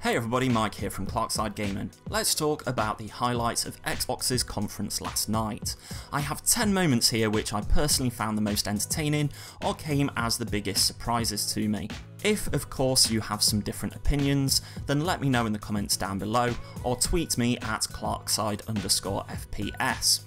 Hey everybody, Mike here from CLARKSIDE Gaming. Let's talk about the highlights of Xbox's conference last night. I have 10 moments here which I personally found the most entertaining or came as the biggest surprises to me. If, of course, you have some different opinions, then let me know in the comments down below or tweet me at clarkside_FPS.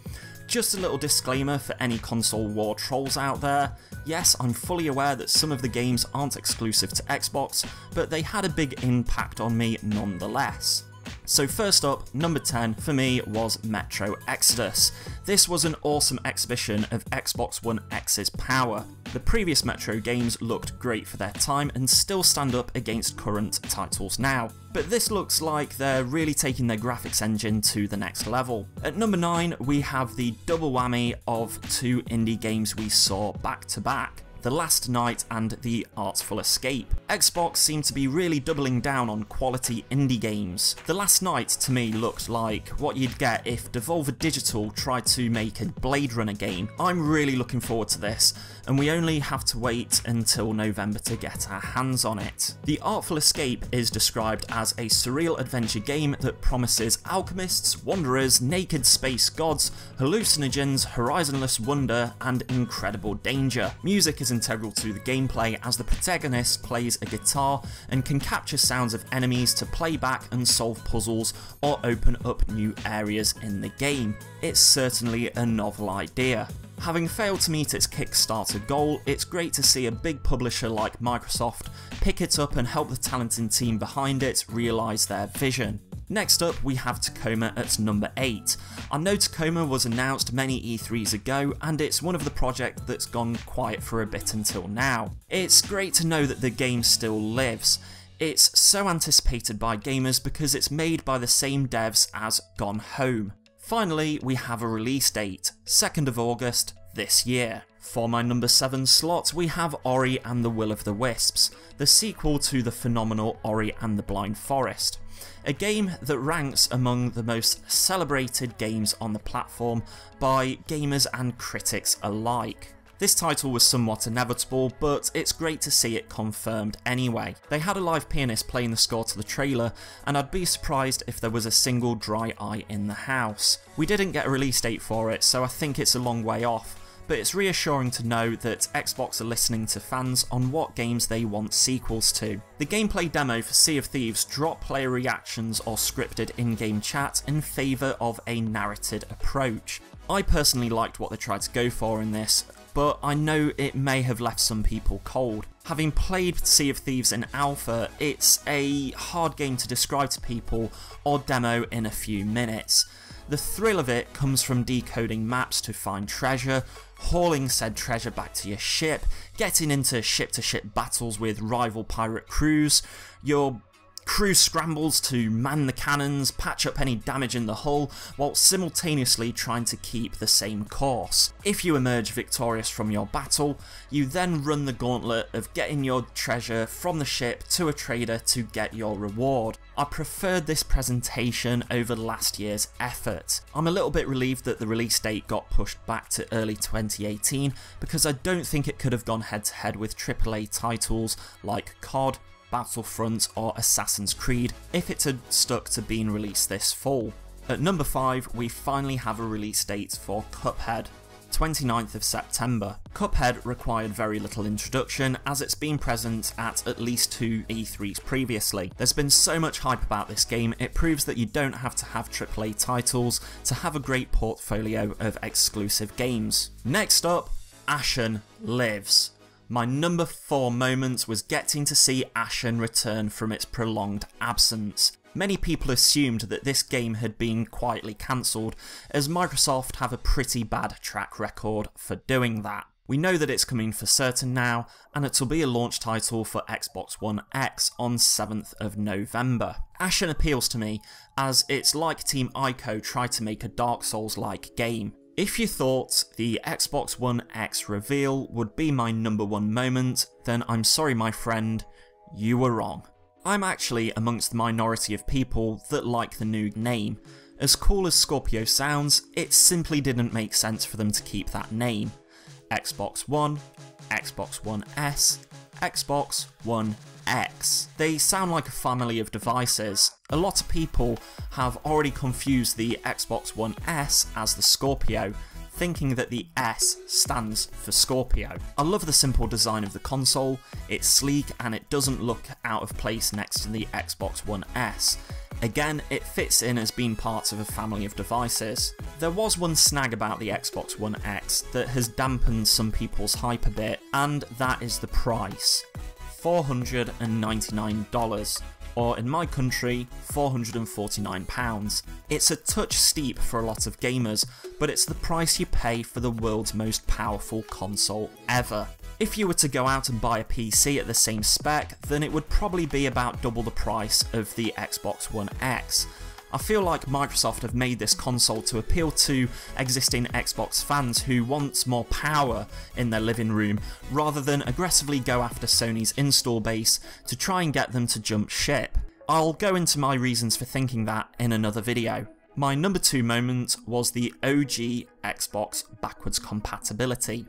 Just a little disclaimer for any console war trolls out there. Yes, I'm fully aware that some of the games aren't exclusive to Xbox, but they had a big impact on me nonetheless. So first up, number 10 for me was Metro Exodus. This was an awesome exhibition of Xbox One X's power. The previous Metro games looked great for their time and still stand up against current titles now, but this looks like they're really taking their graphics engine to the next level. At number 9 we have the double whammy of two indie games we saw back to back. The Last Night and the Artful Escape. Xbox seemed to be really doubling down on quality indie games. The Last Night to me looked like what you'd get if Devolver Digital tried to make a Blade Runner game. I'm really looking forward to this, and we only have to wait until November to get our hands on it. The Artful Escape is described as a surreal adventure game that promises alchemists, wanderers, naked space gods, hallucinogens, horizonless wonder, and incredible danger. Music is integral to the gameplay as the protagonist plays a guitar and can capture sounds of enemies to play back and solve puzzles or open up new areas in the game. It's certainly a novel idea. Having failed to meet its Kickstarter goal, it's great to see a big publisher like Microsoft pick it up and help the talented team behind it realise their vision. Next up we have Tacoma at number 8. I know Tacoma was announced many E3s ago and it's one of the projects that's gone quiet for a bit until now. It's great to know that the game still lives. It's so anticipated by gamers because it's made by the same devs as Gone Home. Finally, we have a release date, 2nd of August this year. For my number 7 slot, we have Ori and the Will of the Wisps, the sequel to the phenomenal Ori and the Blind Forest. A game that ranks among the most celebrated games on the platform by gamers and critics alike. This title was somewhat inevitable, but it's great to see it confirmed anyway. They had a live pianist playing the score to the trailer, and I'd be surprised if there was a single dry eye in the house. We didn't get a release date for it, so I think it's a long way off, but it's reassuring to know that Xbox are listening to fans on what games they want sequels to. The gameplay demo for Sea of Thieves dropped player reactions or scripted in-game chat in favour of a narrated approach. I personally liked what they tried to go for in this, but I know it may have left some people cold. Having played Sea of Thieves in alpha, it's a hard game to describe to people or demo in a few minutes. The thrill of it comes from decoding maps to find treasure, hauling said treasure back to your ship, getting into ship-to-ship battles with rival pirate crews, your crew scrambles to man the cannons, patch up any damage in the hull, while simultaneously trying to keep the same course. If you emerge victorious from your battle, you then run the gauntlet of getting your treasure from the ship to a trader to get your reward. I preferred this presentation over last year's effort. I'm a little bit relieved that the release date got pushed back to early 2018 because I don't think it could have gone head to head with AAA titles like COD, Battlefront or Assassin's Creed if it had stuck to being released this fall. At number 5 we finally have a release date for Cuphead, 29th of September. Cuphead required very little introduction as it's been present at least 2 E3s previously. There's been so much hype about this game, it proves that you don't have to have AAA titles to have a great portfolio of exclusive games. Next up, Ashen Lives. My number 4 moment was getting to see Ashen return from its prolonged absence. Many people assumed that this game had been quietly cancelled, as Microsoft have a pretty bad track record for doing that. We know that it's coming for certain now, and it'll be a launch title for Xbox One X on 7th of November. Ashen appeals to me, as it's like Team Ico tried to make a Dark Souls-like game. If you thought the Xbox One X reveal would be my number 1 moment, then I'm sorry my friend, you were wrong. I'm actually amongst the minority of people that like the new name. As cool as Scorpio sounds, it simply didn't make sense for them to keep that name. Xbox One, Xbox One S, Xbox One X. They sound like a family of devices. A lot of people have already confused the Xbox One S as the Scorpio, thinking that the S stands for Scorpio. I love the simple design of the console, it's sleek and it doesn't look out of place next to the Xbox One S. Again, it fits in as being part of a family of devices. There was one snag about the Xbox One X that has dampened some people's hype a bit, and that is the price. $499, or in my country, £449. It's a touch steep for a lot of gamers, but it's the price you pay for the world's most powerful console ever. If you were to go out and buy a PC at the same spec, then it would probably be about double the price of the Xbox One X. I feel like Microsoft have made this console to appeal to existing Xbox fans who want more power in their living room, rather than aggressively go after Sony's install base to try and get them to jump ship. I'll go into my reasons for thinking that in another video. My number 2 moment was the OG Xbox backwards compatibility.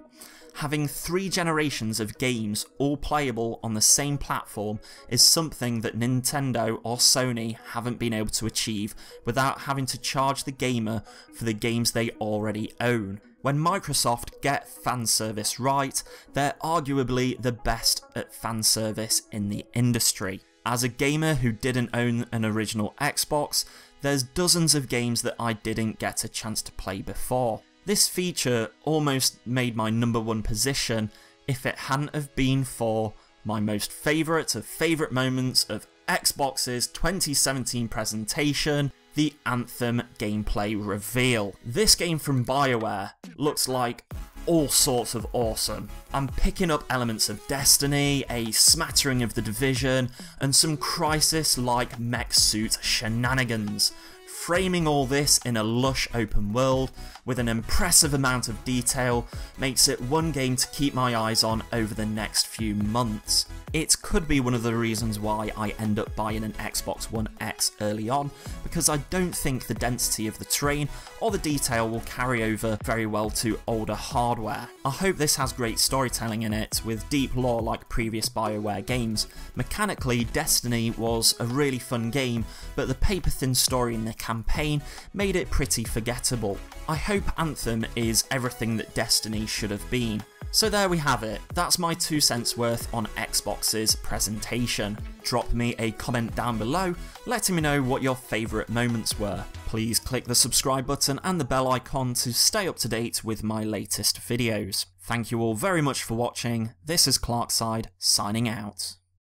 Having 3 generations of games all playable on the same platform is something that Nintendo or Sony haven't been able to achieve without having to charge the gamer for the games they already own. When Microsoft get fan service right, they're arguably the best at fan service in the industry. As a gamer who didn't own an original Xbox, there's dozens of games that I didn't get a chance to play before. This feature almost made my number 1 position if it hadn't have been for my most favourite of favourite moments of Xbox's 2017 presentation, the Anthem gameplay reveal. This game from BioWare looks like all sorts of awesome. I'm picking up elements of Destiny, a smattering of The Division, and some Crysis-like mech suit shenanigans. Framing all this in a lush open world with an impressive amount of detail makes it one game to keep my eyes on over the next few months. It could be one of the reasons why I end up buying an Xbox One X early on, because I don't think the density of the terrain or the detail will carry over very well to older hardware. I hope this has great storytelling in it, with deep lore like previous BioWare games. Mechanically, Destiny was a really fun game, but the paper-thin story in the campaign made it pretty forgettable. I hope Anthem is everything that Destiny should have been. So there we have it, that's my 2 cents worth on Xbox's presentation. Drop me a comment down below, letting me know what your favourite moments were. Please click the subscribe button and the bell icon to stay up to date with my latest videos. Thank you all very much for watching, this is CLARKSIDE signing out.